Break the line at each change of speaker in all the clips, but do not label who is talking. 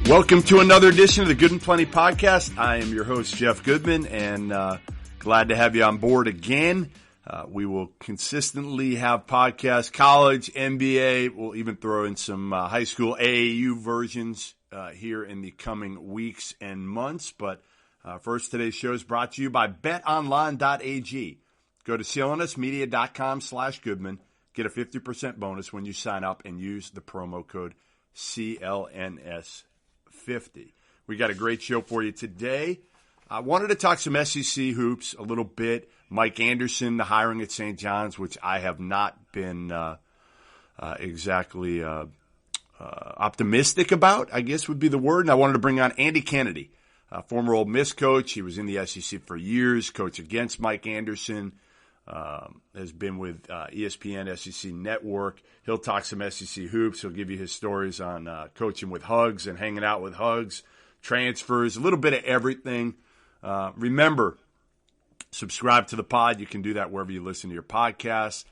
Welcome to another edition of the Good and Plenty podcast. I am your host, Jeff Goodman, and glad to have you on board again. We will consistently have podcasts, college, NBA. We'll even throw in some high school AAU versions here in the coming weeks and months. But first, today's show is brought to you by betonline.ag. Go to clnsmedia.com/Goodman. Get a 50% bonus when you sign up and use the promo code CLNS50. We got a great show for you today. I wanted to talk some SEC hoops a little bit. Mike Anderson, the hiring at St. John's, which I have not been exactly optimistic about, I guess would be the word. And I wanted to bring on Andy Kennedy, former Ole Miss coach. He was in the SEC for years, coach against Mike Anderson. Has been with ESPN, SEC Network. He'll talk some SEC hoops. He'll give you his stories on coaching with Huggins and hanging out with Huggins, transfers, a little bit of everything. Remember, subscribe to the pod. You can do that wherever you listen to your podcasts.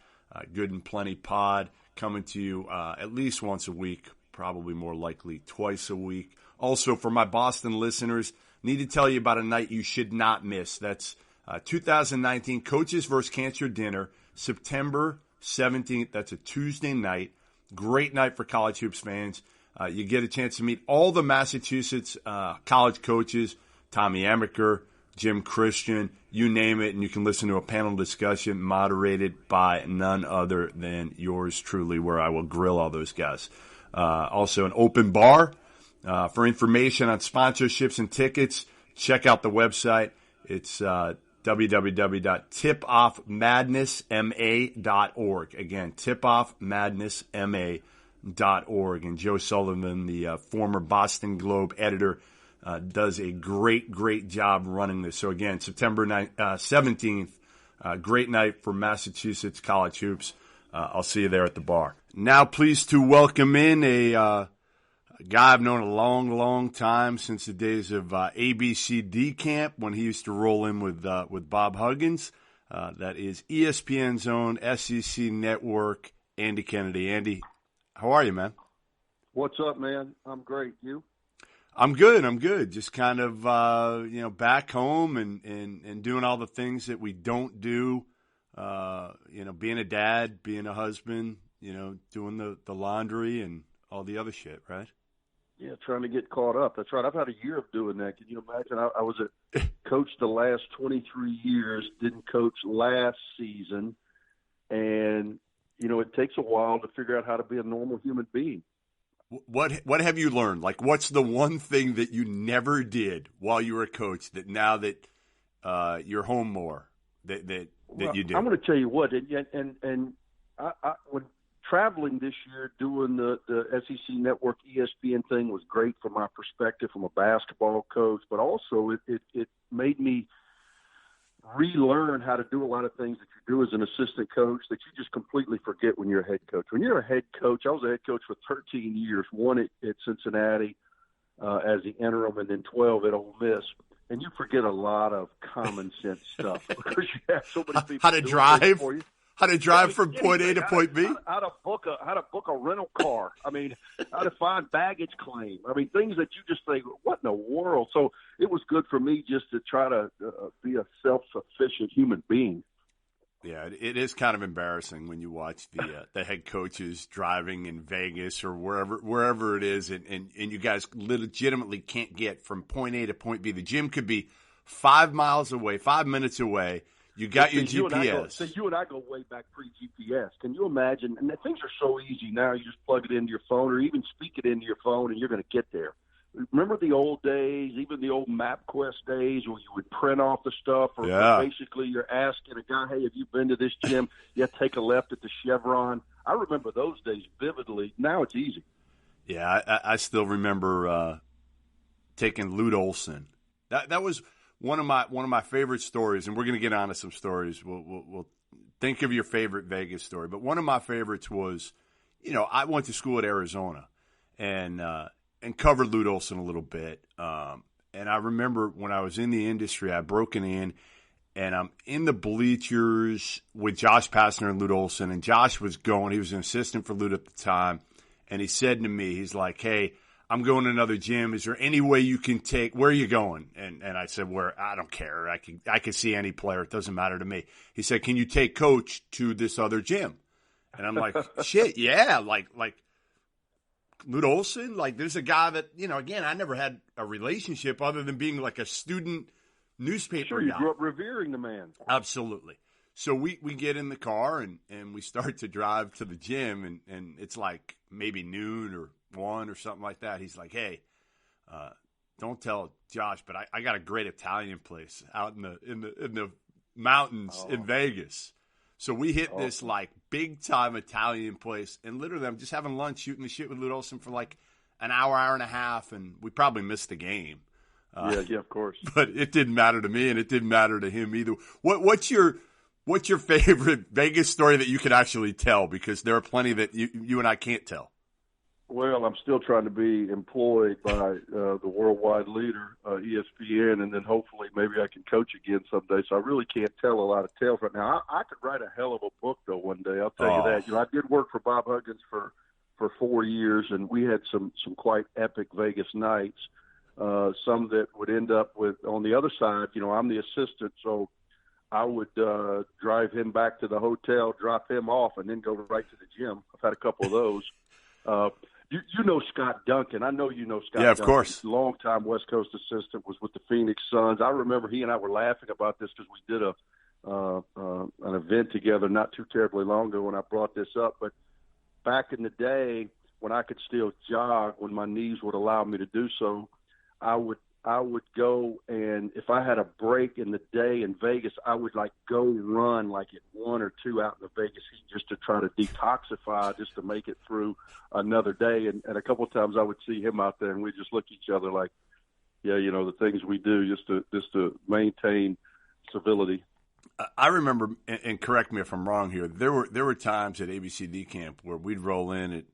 Good and Plenty Pod coming to you at least once a week, probably more likely twice a week. Also, for my Boston listeners, need to tell you about a night you should not miss. That's 2019 Coaches vs. Cancer Dinner, September 17th. That's a Tuesday night. Great night for college hoops fans. You get a chance to meet all the Massachusetts college coaches, Tommy Amaker, Jim Christian, you name it, and you can listen to a panel discussion moderated by none other than yours truly, where I will grill all those guys. Also an open bar. For information on sponsorships and tickets, check out the website. It's www.tipoffmadnessma.org. Again, tipoffmadnessma.org. And Joe Sullivan, the former Boston Globe editor, does a great job running this. So again, September 17th, great night for Massachusetts college hoops. I'll see you there at the bar. Now pleased to welcome in a guy I've known a long time, since the days of ABCD camp when he used to roll in with Bob Huggins. That is ESPN's own SEC Network, Andy Kennedy. Andy, how are you, man?
What's up, man? I'm great. You?
I'm good. Just kind of back home and doing all the things that we don't do. Being a dad, being a husband, doing the laundry and all the other shit, right?
Yeah, trying to get caught up. That's right. I've had a year of doing that. Can you imagine? I was a coach the last 23 years, didn't coach last season. And, it takes a while to figure out how to be a normal human being.
What have you learned? Like, what's the one thing that you never did while you were a coach that now that you're home more, that you do?
I'm going to tell you what, and I when traveling this year, doing the SEC Network ESPN thing was great from my perspective from a basketball coach, but also it made me relearn how to do a lot of things that you do as an assistant coach that you just completely forget when you're a head coach. When you're a head coach, I was a head coach for 13 years, one at Cincinnati as the interim, and then 12 at Ole Miss. And you forget a lot of common sense stuff because you have so many people
how to drive for you. How to drive from point A to point B?
How to book a rental car. I mean, how to find baggage claim. I mean, things that you just think, what in the world? So it was good for me just to try to be a self-sufficient human being.
Yeah, it is kind of embarrassing when you watch the head coaches driving in Vegas or wherever it is, and you guys legitimately can't get from point A to point B. The gym could be 5 miles away, 5 minutes away. You got your GPS.
You and I go way back pre-GPS. Can you imagine? And things are so easy now. You just plug it into your phone or even speak it into your phone, and you're going to get there. Remember the old days, even the old MapQuest days where you would print off the stuff or basically you're asking a guy, hey, have you been to this gym? Yeah, take a left at the Chevron. I remember those days vividly. Now it's easy.
Yeah, I still remember taking Lute Olson. That was one of my favorite stories, and we're going to get on to some stories. We'll think of your favorite Vegas story. But one of my favorites was, I went to school at Arizona and covered Lute Olson a little bit. And I remember when I was in the industry, I'd broken in, and I'm in the bleachers with Josh Pastner and Lute Olson. And Josh was going. He was an assistant for Lute at the time. And he said to me, he's like, hey, I'm going to another gym. Is there any way you can take, where are you going? And I said, where, I don't care. I can see any player. It doesn't matter to me. He said, can you take coach to this other gym? And I'm like, shit, yeah. Like Lute Olson, like there's a guy that, again, I never had a relationship other than being like a student newspaper
Sure, you
guy.
grew up revering the man.
Absolutely. So we get in the car and we start to drive to the gym and it's like maybe noon or 1 or something like that. He's like, hey, don't tell Josh, but I got a great Italian place out in the mountains in Vegas. So we hit this like big time Italian place, and literally I'm just having lunch, shooting the shit with Lute Olson for like an hour and a half, and we probably missed the game.
Yeah, of course.
But it didn't matter to me, and it didn't matter to him either. What's your favorite Vegas story that you can actually tell? Because there are plenty that you and I can't tell.
Well, I'm still trying to be employed by the worldwide leader, ESPN, and then hopefully maybe I can coach again someday. So I really can't tell a lot of tales right now. I could write a hell of a book, though, one day. I'll tell you that. I did work for Bob Huggins for 4 years, and we had some quite epic Vegas nights, some that would end up with, on the other side, I'm the assistant, so I would drive him back to the hotel, drop him off, and then go right to the gym. I've had a couple of those. You know Scott Duncan. I know you know Scott Duncan.
Yeah, of course.
Long-time West Coast assistant, was with the Phoenix Suns. I remember he and I were laughing about this because we did an event together not too terribly long ago when I brought this up. But back in the day when I could still jog, when my knees would allow me to do so, I would go, and if I had a break in the day in Vegas, I would go run at 1 or 2 out in the Vegas heat just to try to detoxify, just to make it through another day. And a couple of times I would see him out there, and we'd just look at each other like, yeah, the things we do just to maintain civility.
I remember, and correct me if I'm wrong here, there were times at ABCD camp where we'd roll in at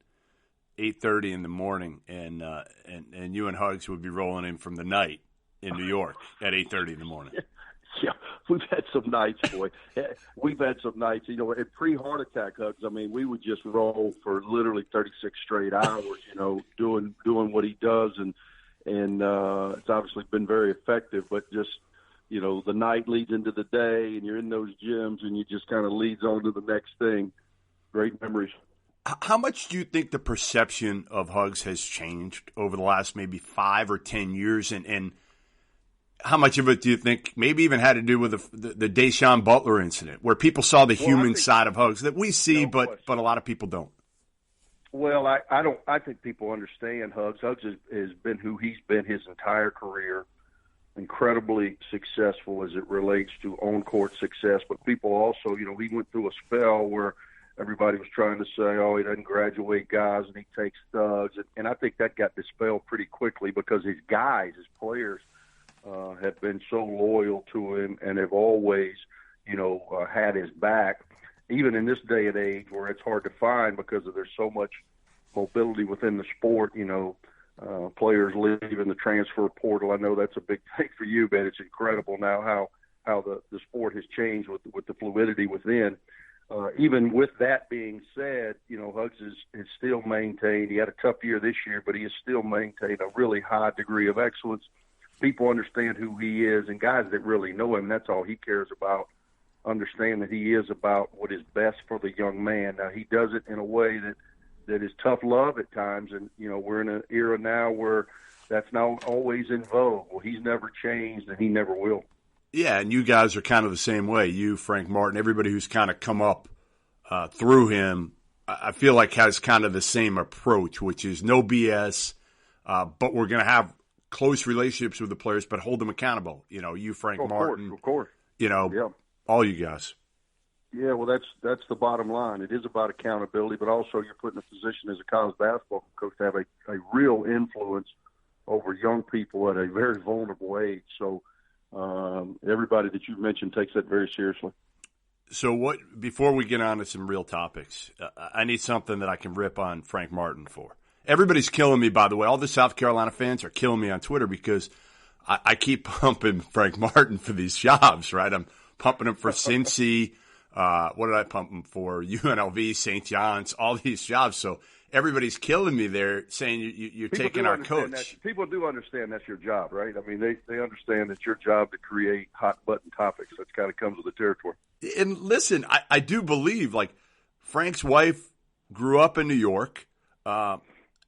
8:30 in the morning, and you and Hugs would be rolling in from the night in New York at 8:30 in the morning.
Yeah, we've had some nights, boy. We've had some nights, at pre-heart attack, Hugs. I mean, we would just roll for literally 36 straight hours, doing what he does, and it's obviously been very effective. But just, the night leads into the day, and you're in those gyms, and you just kind of leads on to the next thing. Great memories.
How much do you think the perception of Hugs has changed over the last maybe 5 or 10 years? And how much of it do you think maybe even had to do with the Deshaun Butler incident, where people saw the human side of Hugs that we see, but a lot of people don't?
Well, I think people understand Hugs. Hugs has been who he's been his entire career, incredibly successful as it relates to on-court success. But people also, he went through a spell where everybody was trying to say, oh, he doesn't graduate guys and he takes thugs. And I think that got dispelled pretty quickly because his guys, his players, have been so loyal to him and have always, had his back. Even in this day and age where it's hard to find because there's so much mobility within the sport, players leave in the transfer portal. I know that's a big thing for you, but it's incredible now how the sport has changed with the fluidity within. Even with that being said, Hugs has still maintained. He had a tough year this year, but he has still maintained a really high degree of excellence. People understand who he is, and guys that really know him, that's all he cares about, understand that he is about what is best for the young man. Now, he does it in a way that is tough love at times, and, we're in an era now where that's not always in vogue. Well, he's never changed, and he never will.
Yeah, and you guys are kind of the same way. You, Frank Martin, everybody who's kind of come up through him, I feel like has kind of the same approach, which is no BS, but we're going to have close relationships with the players, but hold them accountable. You, Frank Martin,
of course.
Yeah. All you guys.
Yeah, well, that's the bottom line. It is about accountability, but also you're put in a position as a college basketball coach to have a real influence over young people at a very vulnerable age. So everybody that you mentioned takes that very seriously.
So before we get on to some real topics, I need something that I can rip on Frank Martin for. Everybody's killing me, by the way. All the South Carolina fans are killing me on Twitter because I keep pumping Frank Martin for these jobs, right? I'm pumping him for Cincy. What did I pump him for? UNLV, St. John's, all these jobs. So everybody's killing me there saying you're taking our coach.
People do understand that's your job, right? I mean, they understand it's your job to create hot-button topics. That kind of comes with the territory.
And listen, I do believe, like, Frank's wife grew up in New York, and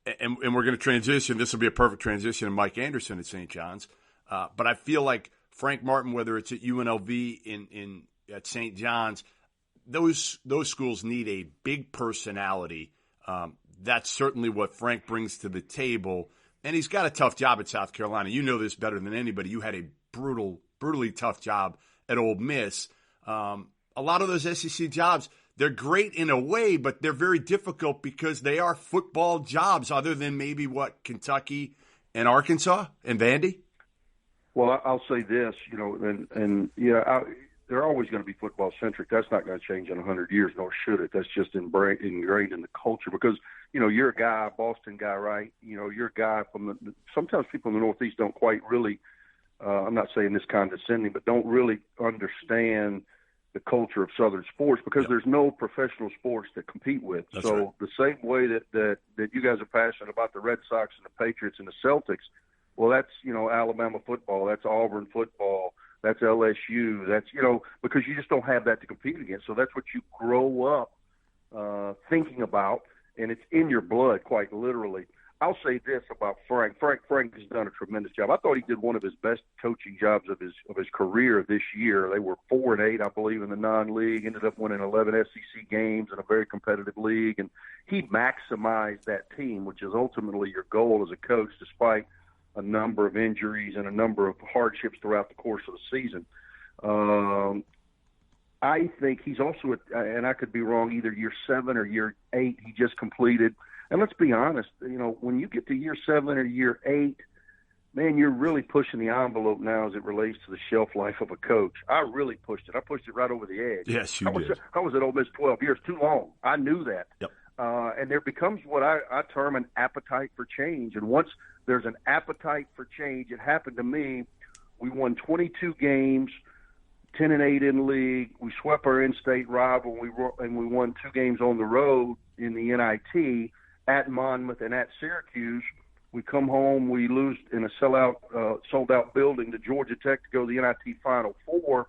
we're going to transition. This will be a perfect transition to Mike Anderson at St. John's. But I feel like Frank Martin, whether it's at UNLV at St. John's, those schools need a big personality. That's certainly what Frank brings to the table. And he's got a tough job at South Carolina. You know this better than anybody. You had a brutally tough job at Ole Miss. A lot of those SEC jobs, they're great in a way, but they're very difficult because they are football jobs other than maybe, Kentucky and Arkansas and Vandy?
Well, I'll say this, they're always going to be football centric. That's not going to change in 100 years, nor should it. That's just ingrained in the culture because, you're a guy, Boston guy, right? You're a guy sometimes people in the Northeast don't quite really, I'm not saying this condescending, but don't really understand the culture of Southern sports because there's no professional sports to compete with.
That's
so
right.
The same way that you guys are passionate about the Red Sox and the Patriots and the Celtics, well, that's, Alabama football, that's Auburn football, that's LSU, that's, because you just don't have that to compete against. So that's what you grow up thinking about, and it's in your blood, quite literally. I'll say this about Frank. Frank has done a tremendous job. I thought he did one of his best coaching jobs of his career this year. They were 4-8, I believe, in the non-league. Ended up winning 11 SEC games in a very competitive league, and he maximized that team, which is ultimately your goal as a coach, despite a number of injuries and a number of hardships throughout the course of the season. I think he's also, and I could be wrong, either year 7 or year 8 he just completed. And let's be honest, when you get to year 7 or year 8, man, you're really pushing the envelope now as it relates to the shelf life of a coach. I really pushed it. I pushed it right over the edge.
Yes, you did.
I was at Ole Miss 12 years, too long. I knew that.
Yep.
And there becomes what I term an appetite for change. And once there's an appetite for change, it happened to me. We won 22 games, 10-8 in league. We swept our in-state rival, and we won 2 games on the road in the NIT at Monmouth and at Syracuse. We come home, we lose in a sold-out building to Georgia Tech to go to the NIT Final Four,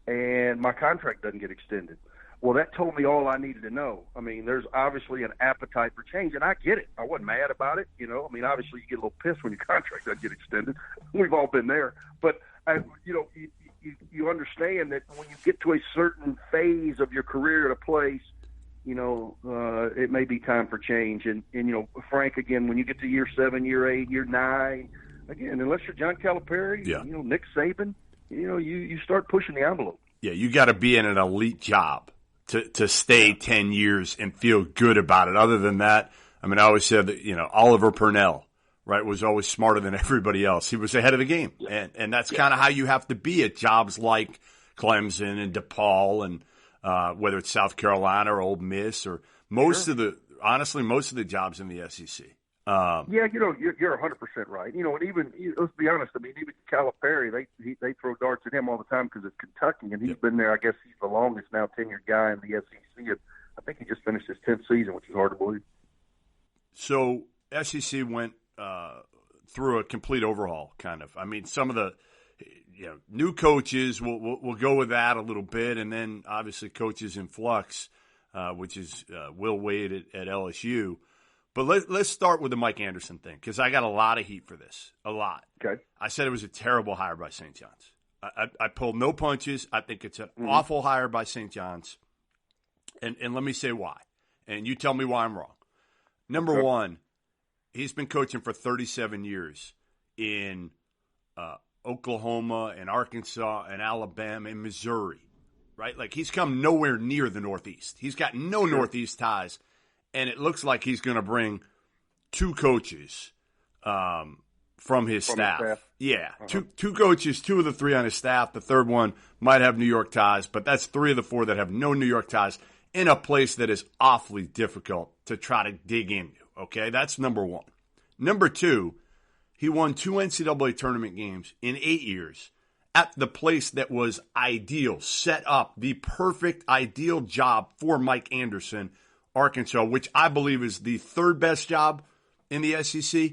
and my contract doesn't get extended. Well, that told me all I needed to know. I mean, there's obviously an appetite for change, and I get it. I wasn't mad about it, I mean, obviously you get a little pissed when your contract doesn't get extended. We've all been there. But, you understand that when you get to a certain phase of your career at a place, it may be time for change. And Frank, again, when you get to year 7, year 8, year 9, again, unless you're John Calipari, Nick Saban, you start pushing the envelope. Yeah,
you got to be in an elite job to stay 10 years and feel good about it. Other than that, I mean, I always said that, Oliver Purnell, right, was always smarter than everybody else. He was ahead of the game. And that's kind of how you have to be at jobs like Clemson and DePaul and whether it's South Carolina or Ole Miss or most of the jobs in the SEC.
You're 100% right. And even, let's be honest, I mean, even Calipari, they throw darts at him all the time because it's Kentucky, and he's been there. I guess he's the longest now tenured guy in the SEC. And I think he just finished his 10th season, which is hard to believe.
So SEC went through a complete overhaul, kind of. I mean, some of the new coaches, we'll go with that a little bit, and then obviously coaches in flux, which is Will Wade at LSU. But let's start with the Mike Anderson thing, because I got a lot of heat for this, a lot.
Okay.
I said it was a terrible hire by St. John's. I pulled no punches. I think it's an awful hire by St. John's, and let me say why. And you tell me why I'm wrong. Number one, he's been coaching for 37 years in Oklahoma and Arkansas and Alabama and Missouri, right? Like, he's come nowhere near the Northeast. He's got no Northeast ties, and it looks like he's going to bring 2 coaches from his staff. Yeah, two coaches, 2 of the 3 on his staff. The third one might have New York ties, but that's 3 of the 4 that have no New York ties in a place that is awfully difficult to try to dig into, okay? That's number one. Number 2, he won 2 NCAA tournament games in 8 years at the place that was ideal, set up, the perfect ideal job for Mike Anderson Arkansas, which I believe is the third best job in the SEC.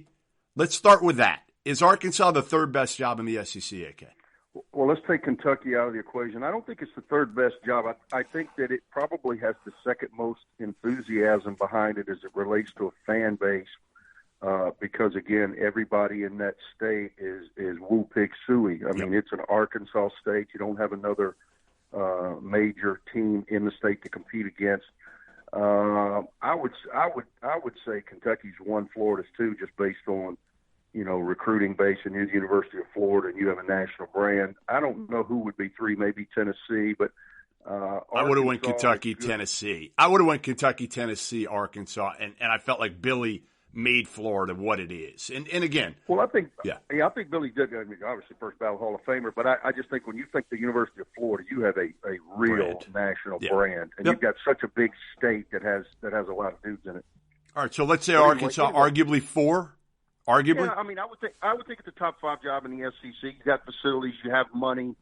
Let's start with that. Is Arkansas the third best job in the SEC, AK?
Well, let's take Kentucky out of the equation. I don't think it's the third best job. I think that it probably has the second most enthusiasm behind it as it relates to a fan base, because, again, everybody in that state is woo pig suey. I mean, it's an Arkansas state. You don't have another major team in the state to compete against. I would say Kentucky's won, Florida's two, just based on, recruiting base, and you're the University of Florida, and you have a national brand. I don't know who would be three, maybe Tennessee, but
I would have went Kentucky, Tennessee. I would have went Kentucky, Tennessee, Arkansas, and I felt like Billy made Florida what it is. And again,
well, I think Billy did. I mean, obviously, first ballot Hall of Famer, but I just think when you think the University of Florida, you have a real national brand, and you've got such a big state that has a lot of dudes in it.
All right, so let's say Arkansas, arguably four. Arguably,
yeah. I mean, I would think it's a top five job in the SEC. You got facilities, you have money.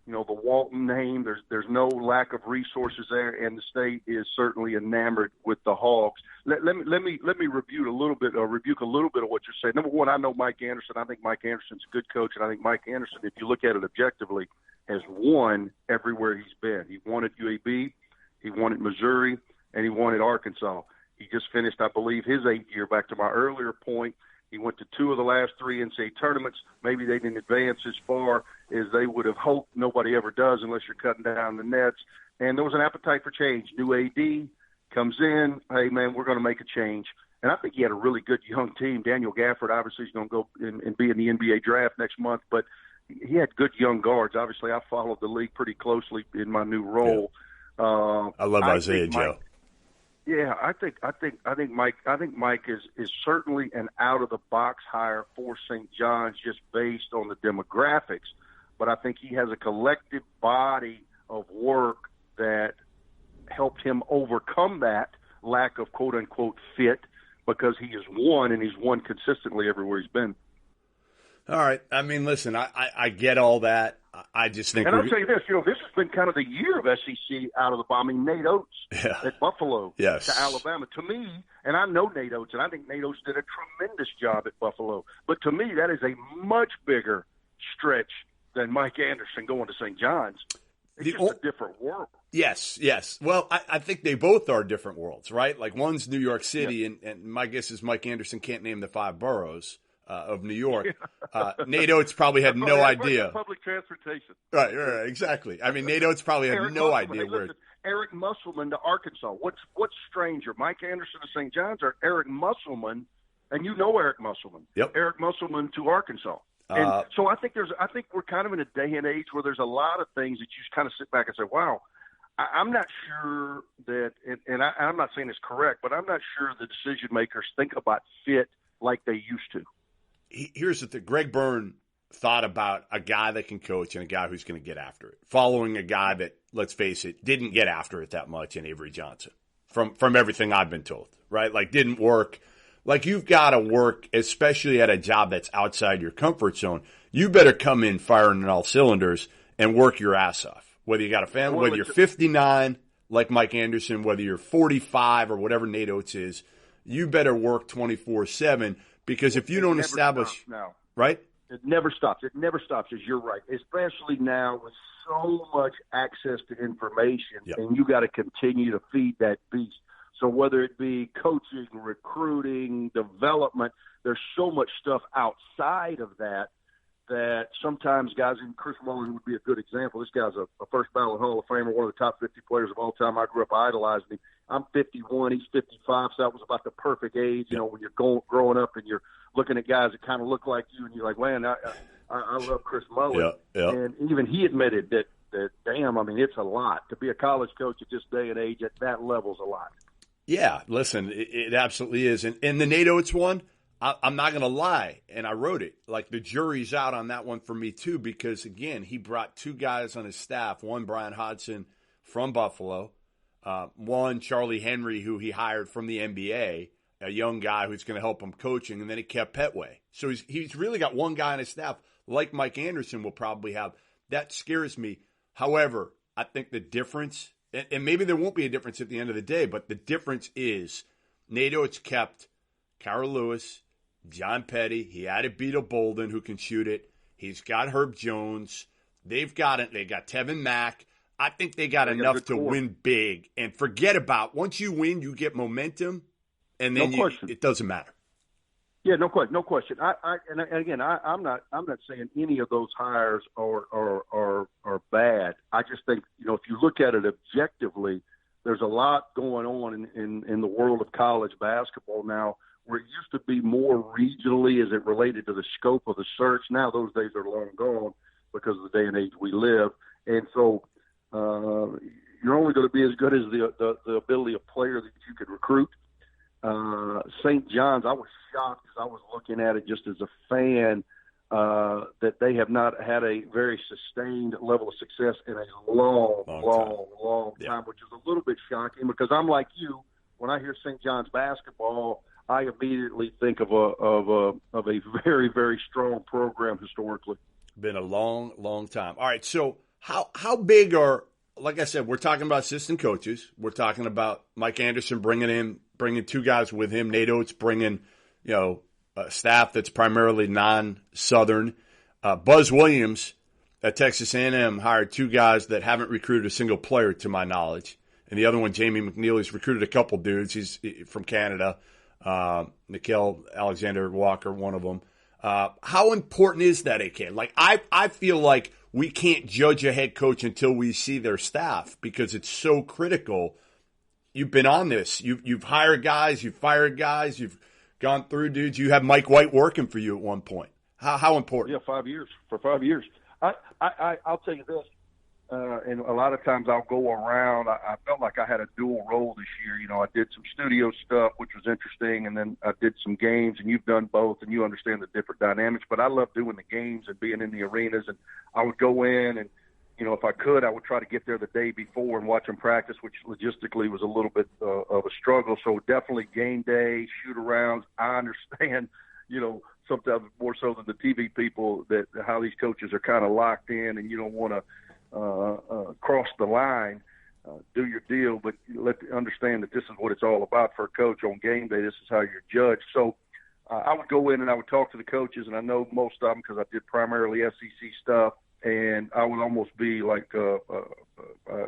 The Walton name. There's no lack of resources there, and the state is certainly enamored with the Hogs. Let me rebuke a little bit of what you're saying. Number one, I know Mike Anderson. I think Mike Anderson's a good coach, and I think Mike Anderson, if you look at it objectively, has won everywhere he's been. He won at UAB, he won at Missouri, and he won at Arkansas. He just finished, I believe, his 8th year. Back to my earlier point, he went to 2 of the last 3 NCAA tournaments. Maybe they didn't advance as far as they would have hoped. Nobody ever does unless you're cutting down the nets. And there was an appetite for change. New AD comes in. Hey, man, we're going to make a change. And I think he had a really good young team. Daniel Gafford obviously is going to go and be in the NBA draft next month. But he had good young guards. Obviously, I followed the league pretty closely in my new role.
Yeah. I love Isaiah Joe.
Yeah, I think Mike is certainly an out of the box hire for St. John's just based on the demographics, but I think he has a collective body of work that helped him overcome that lack of quote unquote fit, because he has won, and he's won consistently everywhere he's been.
All right. I mean, listen, I get all that. I just think,
and I'll tell you this, this has been kind of the year of SEC out of the box. I mean, Nate Oates at Buffalo to Alabama. To me, and I know Nate Oates, and I think Nate Oates did a tremendous job at Buffalo. But to me, that is a much bigger stretch than Mike Anderson going to St. John's. It's just a different world.
Yes. Well, I think they both are different worlds, right? Like, one's New York City, and my guess is Mike Anderson can't name the 5 boroughs of New York. Nate Oates probably had no idea.
Public transportation.
Right, exactly. I mean, Nate Oates probably had no idea where.
Listen, Eric Musselman to Arkansas. What's stranger, Mike Anderson to St. John's, or Eric Musselman? And you know Eric Musselman.
Yep.
Eric Musselman to Arkansas. And so I think we're kind of in a day and age where there's a lot of things that you just kind of sit back and say, wow. I'm not sure that, and I'm not saying it's correct, but I'm not sure the decision makers think about fit like they used to.
Here's the thing. Greg Byrne thought about a guy that can coach and a guy who's going to get after it, following a guy that, let's face it, didn't get after it that much in Avery Johnson, from everything I've been told, right? Like, didn't work. Like, you've got to work, especially at a job that's outside your comfort zone. You better come in firing on all cylinders and work your ass off. Whether you got a family, whether you're 59 like Mike Anderson, whether you're 45 or whatever Nate Oates is, you better work 24/7. Because if you don't establish, right?
It never stops. It never stops, as you're right. Especially now with so much access to information, and you got to continue to feed that beast. So whether it be coaching, recruiting, development, there's so much stuff outside of that sometimes guys, and Chris Mullin would be a good example. This guy's a first ballot Hall of Famer, one of the top 50 players of all time. I grew up idolizing him. I'm 51, he's 55, so that was about the perfect age, when you're growing up and you're looking at guys that kind of look like you, and you're like, man, I love Chris Mullin. And even he admitted that, damn, I mean, it's a lot. To be a college coach at this day and age at that level is a lot.
Yeah, listen, it absolutely is. And the Nate Oates one, I'm not going to lie, and I wrote it. Like, the jury's out on that one for me, too, because, again, he brought 2 guys on his staff, one Brian Hodgson from Buffalo, one Charlie Henry, who he hired from the NBA, a young guy who's going to help him coaching, and then he kept Petway. So he's really got one guy on his staff, like Mike Anderson will probably have. That scares me. However, I think the difference and maybe there won't be a difference at the end of the day, but the difference is Nate Oates kept Carol Lewis, John Petty. He added Beetle Bolden, who can shoot it. He's got Herb Jones. They've got it. They got Tevin Mack. I think they got enough to win big. And forget about, once you win, you get momentum, and then it doesn't matter.
Yeah, no question, no question. And again, I'm not saying any of those hires are bad. I just think, if you look at it objectively, there's a lot going on in the world of college basketball now, where it used to be more regionally as it related to the scope of the search. Now those days are long gone because of the day and age we live, and so you're only going to be as good as the ability of player that you could recruit. St. John's, I was shocked as I was looking at it just as a fan that they have not had a very sustained level of success in a long time, which is a little bit shocking because I'm like you. When I hear St. John's basketball, I immediately think of a very, very strong program historically.
Been a long, long time. All right, so how big are, like I said, we're talking about assistant coaches. We're talking about Mike Anderson bringing two guys with him. Nate Oates bringing, a staff that's primarily non-Southern. Buzz Williams at Texas A&M hired two guys that haven't recruited a single player, to my knowledge. And the other one, Jamie McNeely's recruited a couple dudes. He's from Canada. Nickel Alexander Walker, one of them. How important is that, AK? Like, I feel like we can't judge a head coach until we see their staff because it's so critical. You've been on this. You've hired guys. You've fired guys. You've gone through dudes. You have Mike White working for you at one point. How important?
Yeah, 5 years. For 5 years. I'll tell you this. And a lot of times I'll go around. I felt like I had a dual role this year. I did some studio stuff, which was interesting, and then I did some games, and you've done both, and you understand the different dynamics. But I love doing the games and being in the arenas, and I would go in, and, if I could, I would try to get there the day before and watch them practice, which logistically was a little bit of a struggle. So definitely game day, shoot-arounds. I understand, sometimes more so than the TV people, that how these coaches are kind of locked in, and you don't want to cross the line, do your deal, but understand that this is what it's all about for a coach on game day. This is how you're judged. So I would go in and I would talk to the coaches, and I know most of them because I did primarily SEC stuff, and I would almost be like a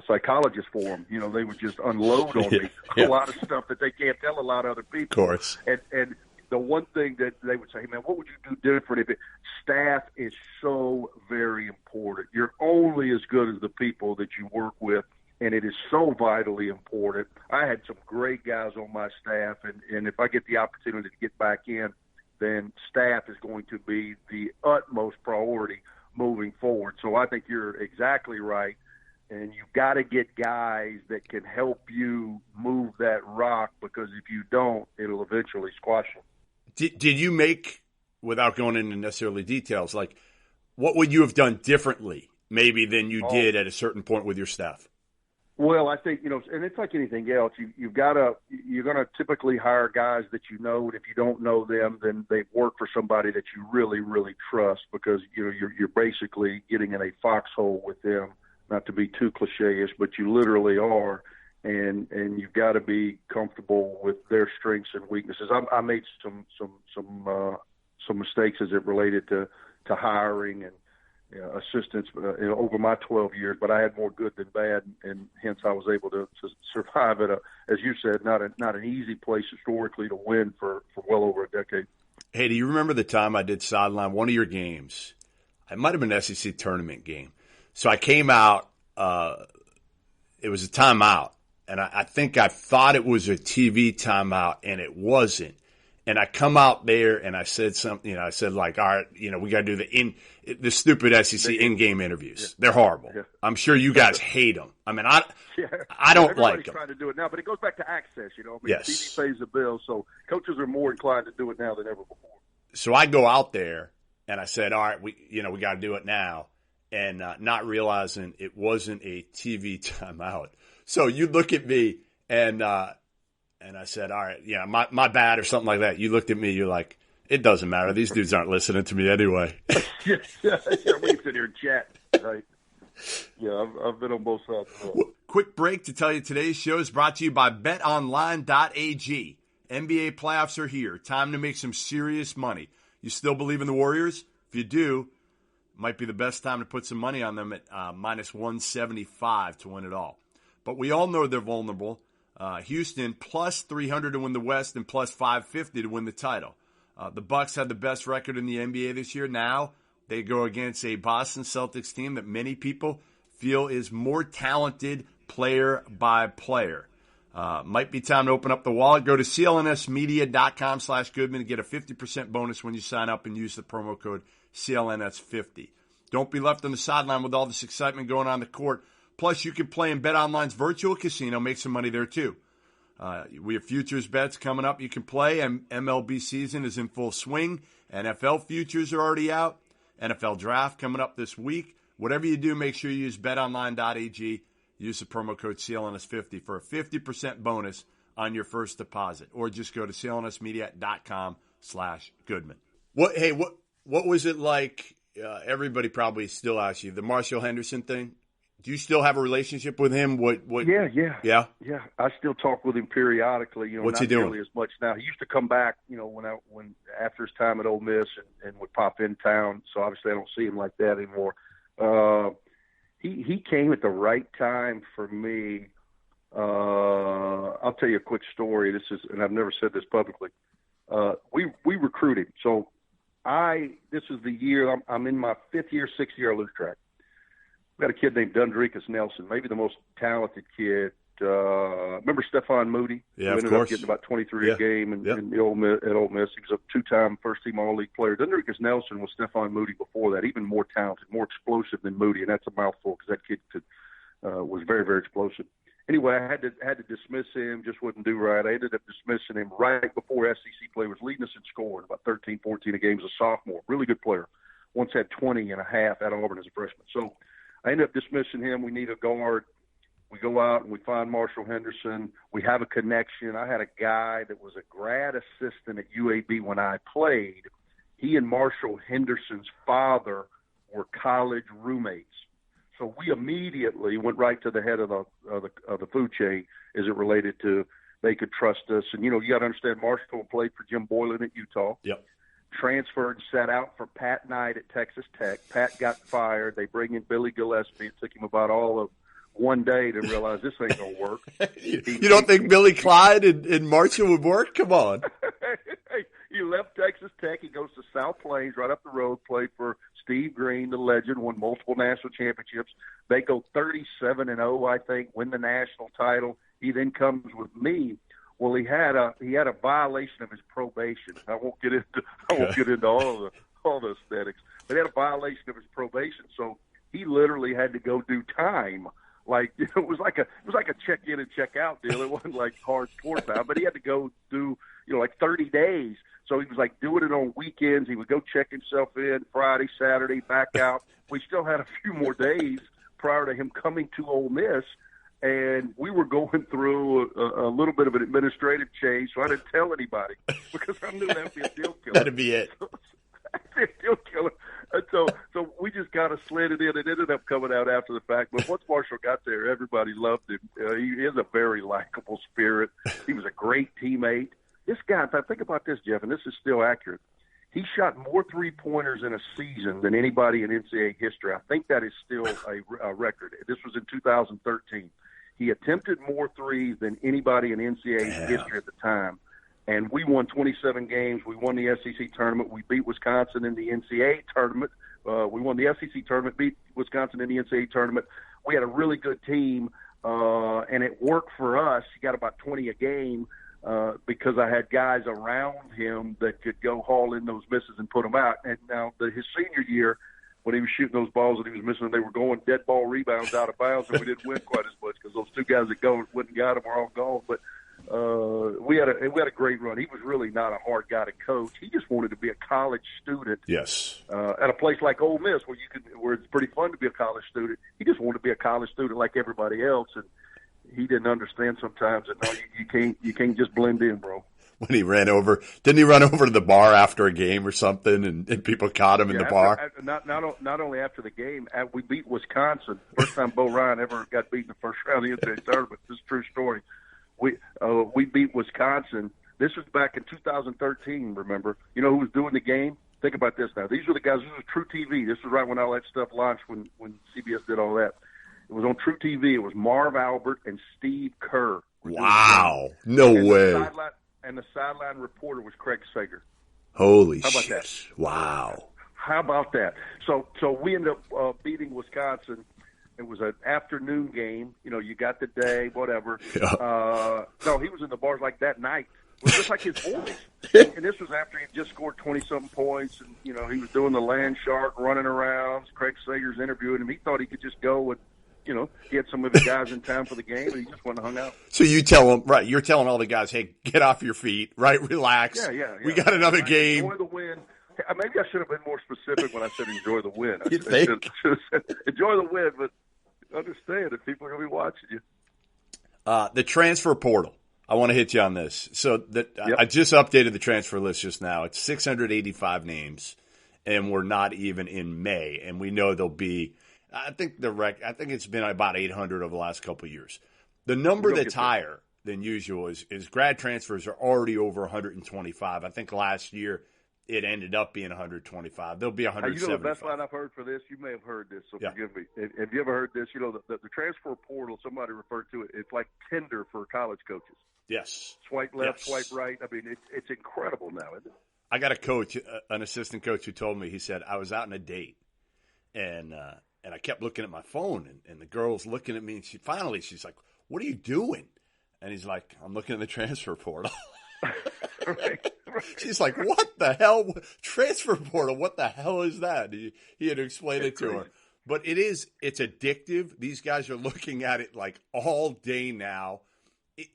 psychologist for them. They would just unload on me a lot of stuff that they can't tell a lot of other people.
Of course.
And the one thing that they would say, hey, man, what would you do different if staff is so very important. You're only as good as the people that you work with, and it is so vitally important. I had some great guys on my staff, and if I get the opportunity to get back in, then staff is going to be the utmost priority moving forward. So I think you're exactly right, and you've got to get guys that can help you move that rock, because if you don't, it'll eventually squash them.
Did you make, without going into necessarily details, like what would you have done differently maybe than you did at a certain point with your staff?
Well, I think, and it's like anything else. You're going to typically hire guys that you know, and if you don't know them, then they work for somebody that you really, really trust, because you're basically getting in a foxhole with them. Not to be too cliche-ish, but you literally are, and you've got to be comfortable with their strengths and weaknesses. I made some mistakes as it related to hiring and assistants over my 12 years, but I had more good than bad, and hence I was able to survive at as you said, not an easy place historically to win for well over a decade.
Hey, do you remember the time I did sideline one of your games? It might have been an SEC tournament game. So I came out, it was a timeout, and I think I thought it was a TV timeout, and it wasn't. And I come out there and I said something, I said like, all right, we got to do the stupid SEC in-game interviews. Yeah. They're horrible. Yeah. I'm sure you guys hate them. I mean, I don't like them.
Everybody's trying to do it now, but it goes back to access,
Yes.
TV pays the bill, so coaches are more inclined to do it now than ever before.
So I go out there and I said, all right, we got to do it now. And not realizing it wasn't a TV timeout. So you look at me and I said, all right, my bad or something like that. You looked at me, you're like, it doesn't matter. These dudes aren't listening to me anyway.
yeah, we sit here and chat, right? Yeah, I've been on both sides.
quick break to tell you today's show is brought to you by betonline.ag. NBA playoffs are here. Time to make some serious money. You still believe in the Warriors? If you do, might be the best time to put some money on them at minus 175 to win it all. But we all know they're vulnerable. Houston plus 300 to win the West and plus 550 to win the title. The Bucks had the best record in the NBA this year. Now they go against a Boston Celtics team that many people feel is more talented player by player. Might be time to open up the wallet. Go to clnsmedia.com/Goodman and get a 50% bonus when you sign up and use the promo code CLNS50. Don't be left on the sideline with all this excitement going on the court. Plus, you can play in BetOnline's virtual casino, make some money there too. We have futures bets coming up you can play, and MLB season is in full swing. NFL futures are already out. NFL draft coming up this week. Whatever you do, make sure you use betonline.ag. Use the promo code CLNS50 for a 50% bonus on your first deposit. Or just go to clnsmedia.com/Goodman. What was it like? Everybody probably still asks you, the Marshall Henderson thing. Do you still have a relationship with him?
Yeah. I still talk with him periodically.
What's
not
he doing?
Nearly as much now. He used to come back, when after his time at Ole Miss and would pop in town. So obviously I don't see him like that anymore. He came at the right time for me. I'll tell you a quick story. And I've never said this publicly. We recruited. So this is the year I'm in my 6th year of loose track. We've got a kid named Dundrekus Nelson, maybe the most talented kid. Remember Stephon Moody?
Yeah,
who
of
ended
course.
up getting about 23 a game at Ole Miss. He was a 2-time first-team All-League player. Dundrekus Nelson was Stephon Moody before that, even more talented, more explosive than Moody, and that's a mouthful because that kid was very, very explosive. Anyway, I had to dismiss him, just wouldn't do right. I ended up dismissing him right before SEC play. Was leading us in scoring, about 13, 14 a game as a sophomore. Really good player. Once had 20 and a half at Auburn as a freshman. So I ended up dismissing him. We need a guard. We go out and we find Marshall Henderson. We have a connection. I had a guy that was a grad assistant at UAB when I played. He and Marshall Henderson's father were college roommates. So we immediately went right to the head of the food chain as it related to they could trust us. And, you got to understand Marshall played for Jim Boylan at Utah.
Yep.
Transferred, sat out for Pat Knight at Texas Tech. Pat got fired. They bring in Billy Gillespie. It took him about all of one day to realize this ain't going to work.
You don't think Billy Clyde and Marshall would work? Come on.
He left Texas Tech. He goes to South Plains, right up the road, played for Steve Green, the legend, won multiple national championships. They go 37-0, I think, win the national title. He then comes with me. Well, he had a violation of his probation. I won't get into all the aesthetics, but he had a violation of his probation. So he literally had to go do time. Like it was like a check in and check out deal. It wasn't like hard sport time, but he had to go do like 30 days. So he was like doing it on weekends. He would go check himself in Friday, Saturday, back out. We still had a few more days prior to him coming to Ole Miss. And we were going through a little bit of an administrative change, so I didn't tell anybody because I knew that would be a deal killer.
That'd be it.
That'd be a deal killer. And so we just kind of slid it in. It ended up coming out after the fact. But once Marshall got there, everybody loved him. He is a very likable spirit. He was a great teammate. This guy, if I think about this, Jeff, and this is still accurate, he shot more three-pointers in a season than anybody in NCAA history. I think that is still a record. This was in 2013. He attempted more threes than anybody in NCAA history at the time. And we won 27 games. We won the SEC tournament. We beat Wisconsin in the NCAA tournament. We won the SEC tournament, beat Wisconsin in the NCAA tournament. We had a really good team, and it worked for us. He got about 20 a game because I had guys around him that could go haul in those misses and put them out. And now his senior year, when he was shooting those balls that he was missing, they were going dead ball rebounds out of bounds, and we didn't win quite as much because those two guys that went and got them were all gone. But we had a great run. He was really not a hard guy to coach. He just wanted to be a college student.
Yes.
At a place like Ole Miss, where it's pretty fun to be a college student. He just wanted to be a college student like everybody else, and he didn't understand sometimes that no, you can't just blend in, bro.
when he ran over. Didn't he run over to the bar after a game or something, and people caught him in the bar?
Not only after the game, we beat Wisconsin. First time Bo Ryan ever got beat in the first round of the NCAA tournament. This is a true story. We beat Wisconsin. This was back in 2013, remember? You know who was doing the game? Think about this now. These were the guys. This was True TV. This was right when all that stuff launched, when CBS did all that. It was on True TV. It was Marv Albert and Steve Kerr.
Wow. No way.
And the sideline reporter was Craig Sager.
Holy shit.
How about that?
Wow.
How about that? So we ended up beating Wisconsin. It was an afternoon game. You know, you got the day, whatever. Yeah. No, he was in the bars like that night. It was just like his voice. And this was after he had just scored 20-something points. And, you know, he was doing the land shark, running around. Craig Sager's interviewing him. He thought he could just go and, you know, get some of the guys in town for the game, and he just went and hung out.
So you tell them, right, you're telling all the guys, hey, get off your feet, right, relax.
Yeah.
We got another game.
Enjoy the win. Maybe I should have been more specific when I said enjoy the win. I should
have
said enjoy the win, but understand that people are going to be watching you.
The transfer portal. I want to hit you on this. So I just updated the transfer list just now. It's 685 names, and we're not even in May, and we know there'll be. I think it's been about 800 over the last couple of years. The number that's higher than usual is grad transfers are already over 125. I think last year it ended up being 125. There'll be 175.
You know the best line I've heard for this? You may have heard this, so forgive me. Have you ever heard this? You know, the transfer portal, somebody referred to it, it's like Tinder for college coaches.
Yes.
Swipe left, swipe right. I mean, it's incredible now, isn't it?
I got a coach, an assistant coach who told me, he said, I was out on a date, and I kept looking at my phone, and the girl's looking at me, and she's like, what are you doing? And he's like, I'm looking at the transfer portal.
Right.
She's like, what the hell? Transfer portal, what the hell is that? He had to explain it to her. But it's addictive. These guys are looking at it like all day now.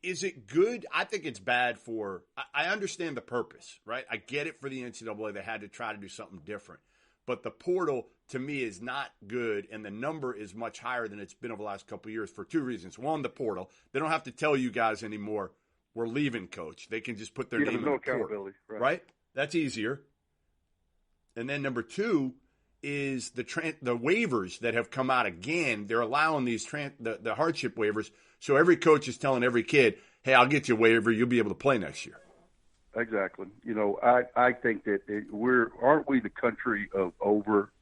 Is it good? I think it's bad for – I understand the purpose, right? I get it for the NCAA. They had to try to do something different. But the portal, to me, is not good, and the number is much higher than it's been over the last couple of years for two reasons. One, the portal. They don't have to tell you guys anymore, we're leaving, coach. They can just put their name in the portal. Right? That's easier. And then number two is the waivers that have come out again. They're allowing these the hardship waivers. So every coach is telling every kid, hey, I'll get you a waiver. You'll be able to play next year.
Exactly. You know, I think that aren't we the country of over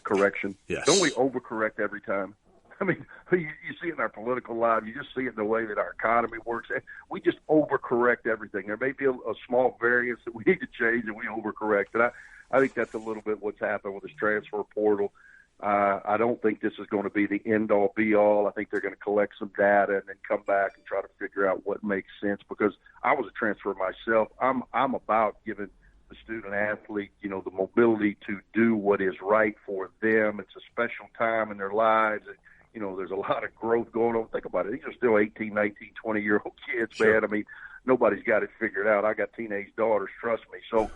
correction?
Yes.
Don't we overcorrect every time? I mean, you see it in our political lives. You just see it in the way that our economy works. We just overcorrect everything. There may be a small variance that we need to change, and we overcorrect. And I think that's a little bit what's happened with this transfer portal. I don't think this is going to be the end-all, be-all. I think they're going to collect some data and then come back and try to figure out what makes sense. Because I was a transfer myself. I'm about giving the student-athlete, you know, the mobility to do what is right for them. It's a special time in their lives. And, you know, there's a lot of growth going on. Think about it. These are still 18, 19, 20-year-old kids,
sure.
Man. I mean, nobody's got it figured out. I got teenage daughters, trust me. So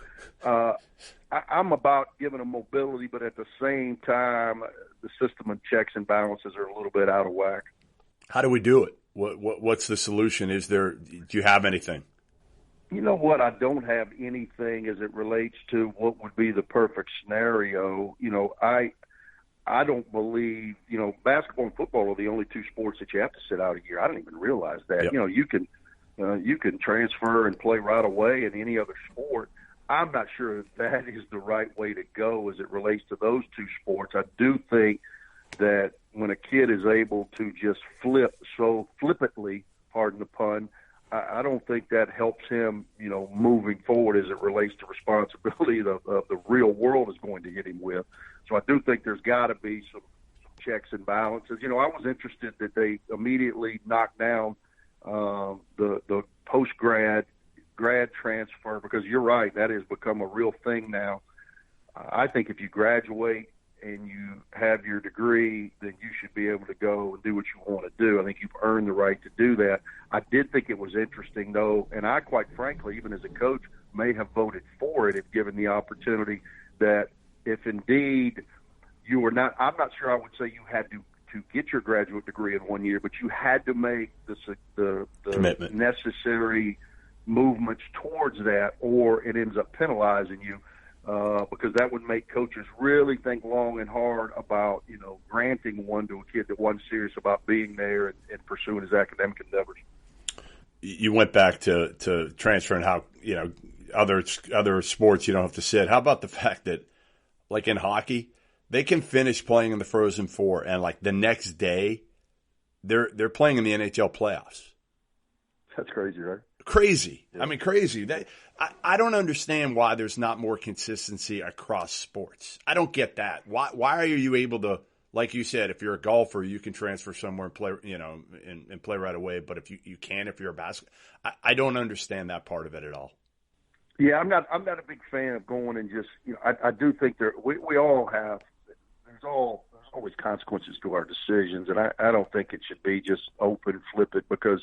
I'm about giving them mobility, but at the same time, the system of checks and balances are a little bit out of whack.
How do we do it? What's the solution? Do you have anything?
You know what? I don't have anything as it relates to what would be the perfect scenario. You know, I don't believe, you know, basketball and football are the only two sports that you have to sit out a year. I didn't even realize that.
Yep.
You know, you can transfer and play right away in any other sport. I'm not sure that is the right way to go as it relates to those two sports. I do think that when a kid is able to just flip so flippantly, pardon the pun, I don't think that helps him, you know, moving forward as it relates to responsibility of the real world is going to hit him with. So I do think there's got to be some checks and balances. You know, I was interested that they immediately knocked down the post-grad transfer, because you're right, that has become a real thing now. I think if you graduate and you have your degree, then you should be able to go and do what you want to do. I think you've earned the right to do that. I did think it was interesting, though, and I, quite frankly, even as a coach, may have voted for it if given the opportunity, that if indeed you were not – I'm not sure I would say you had to get your graduate degree in 1 year, but you had to make the
commitment,
necessary movements towards that, or it ends up penalizing you, because that would make coaches really think long and hard about, granting one to a kid that wasn't serious about being there and pursuing his academic endeavors.
You went back to transferring how, other sports you don't have to sit. How about the fact that, like in hockey, they can finish playing in the Frozen Four and like the next day they're playing in the NHL playoffs.
That's crazy, right?
Crazy.
Yeah.
I mean, crazy. I don't understand why there's not more consistency across sports. I don't get that. Why are you able to, like you said, if you're a golfer, you can transfer somewhere and play, and play right away. But if you can't, if you're a basketball, I don't understand that part of it at all.
Yeah, I'm not a big fan of going and just, I do think we all have, there's always consequences to our decisions. And I don't think it should be just open, flip it, because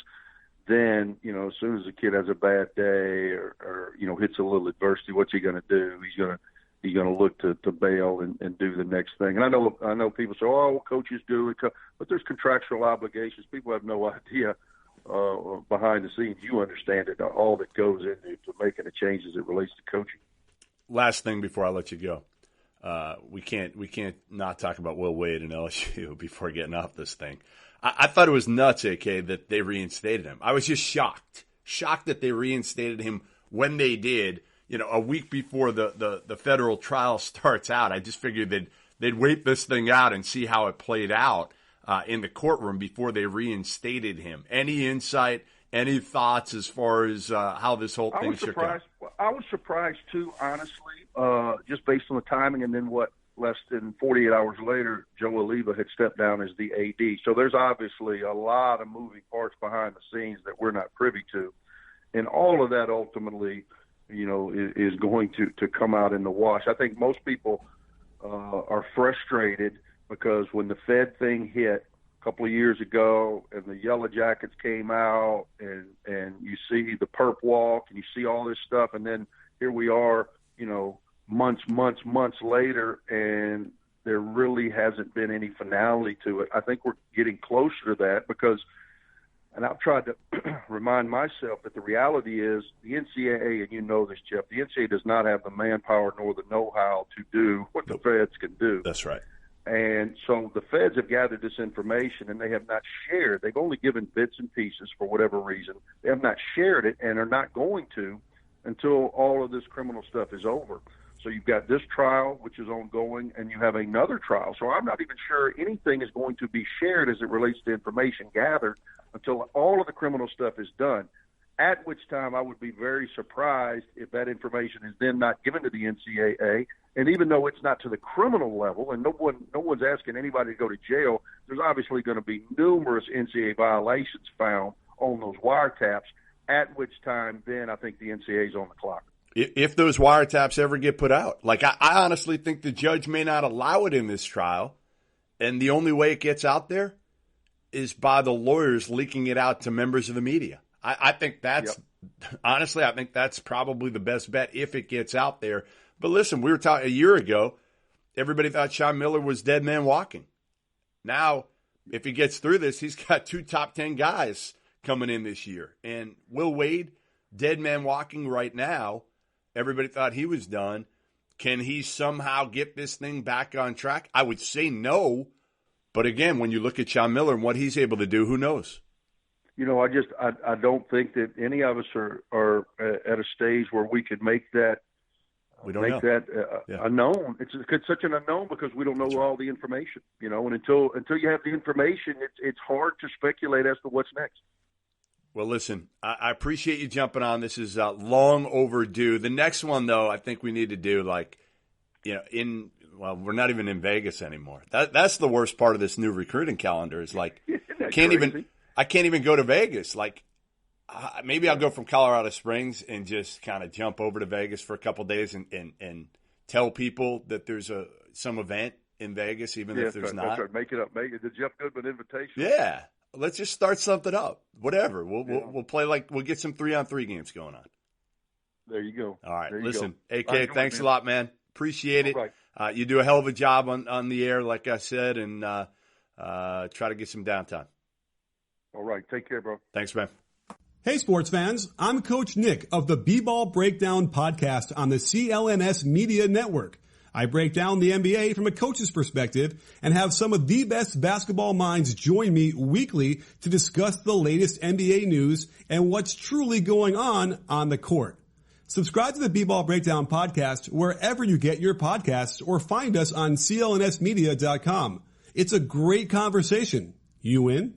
then, as soon as a kid has a bad day or hits a little adversity, what's he going to do? He's going to look to bail and do the next thing. And I know people say, oh, coaches do it, but there's contractual obligations. People have no idea behind the scenes. You understand it, all that goes into making a change as it relates to coaching.
Last thing before I let you go. We can't not talk about Will Wade and LSU before getting off this thing. I thought it was nuts, AK, that they reinstated him. I was just shocked that they reinstated him when they did. A week before the federal trial starts out. I just figured they'd wait this thing out and see how it played out in the courtroom before they reinstated him. Any insight? Any thoughts as far as how this whole thing shook out?
I was surprised too, honestly, just based on the timing, and then less than 48 hours later, Joe Oliva had stepped down as the AD. So there's obviously a lot of moving parts behind the scenes that we're not privy to. And all of that ultimately, is going to come out in the wash. I think most people are frustrated because when the Fed thing hit a couple of years ago and the Yellow Jackets came out and you see the perp walk and you see all this stuff, and then here we are, months later, and there really hasn't been any finality to it. I think we're getting closer to that because, and I've tried to remind myself that the reality is the NCAA, and you know this, Jeff, the NCAA does not have the manpower nor the know-how to do what the feds can do.
That's right.
And so the feds have gathered this information, and they have not shared. They've only given bits and pieces for whatever reason. They have not shared it and are not going to until all of this criminal stuff is over. So you've got this trial, which is ongoing, and you have another trial. So I'm not even sure anything is going to be shared as it relates to information gathered until all of the criminal stuff is done, at which time I would be very surprised if that information is then not given to the NCAA. And even though it's not to the criminal level, and no one's asking anybody to go to jail, there's obviously going to be numerous NCAA violations found on those wiretaps, at which time then I think the NCAA is on the clock.
If those wiretaps ever get put out. Like, I honestly think the judge may not allow it in this trial, and the only way it gets out there is by the lawyers leaking it out to members of the media. I think that's, honestly, I think that's probably the best bet if it gets out there. But listen, we were talking a year ago, everybody thought Sean Miller was dead man walking. Now, if he gets through this, he's got 2 top 10 guys coming in this year. And Will Wade, dead man walking right now. Everybody thought he was done. Can he somehow get this thing back on track? I would say no. But again, when you look at Sean Miller and what he's able to do, who knows?
I don't think that any of us are at a stage where we could make that unknown. It's such an unknown because we don't know all the information, and until you have the information, it's hard to speculate as to what's next.
Well, listen, I appreciate you jumping on. This is long overdue. The next one, though, I think we need to do we're not even in Vegas anymore. That's the worst part of this new recruiting calendar is I can't even go to Vegas. Like, maybe I'll go from Colorado Springs and just kind of jump over to Vegas for a couple of days and tell people that there's some event in Vegas, even if there's not.
That's right. Make it up. Make it the Jeff Goodman invitation.
Yeah. Let's just start something up. Whatever. We'll play we'll get some 3-on-3 games going on.
There you go.
All right. Listen, AK, thanks a lot, man. Appreciate it. Right. You do a hell of a job on the air, like I said, and try to get some downtime.
All right. Take care, bro.
Thanks, man.
Hey sports fans, I'm Coach Nick of the B-Ball Breakdown podcast on the CLNS Media Network. I break down the NBA from a coach's perspective and have some of the best basketball minds join me weekly to discuss the latest NBA news and what's truly going on the court. Subscribe to the B-Ball Breakdown podcast wherever you get your podcasts or find us on clnsmedia.com. It's a great conversation. You in?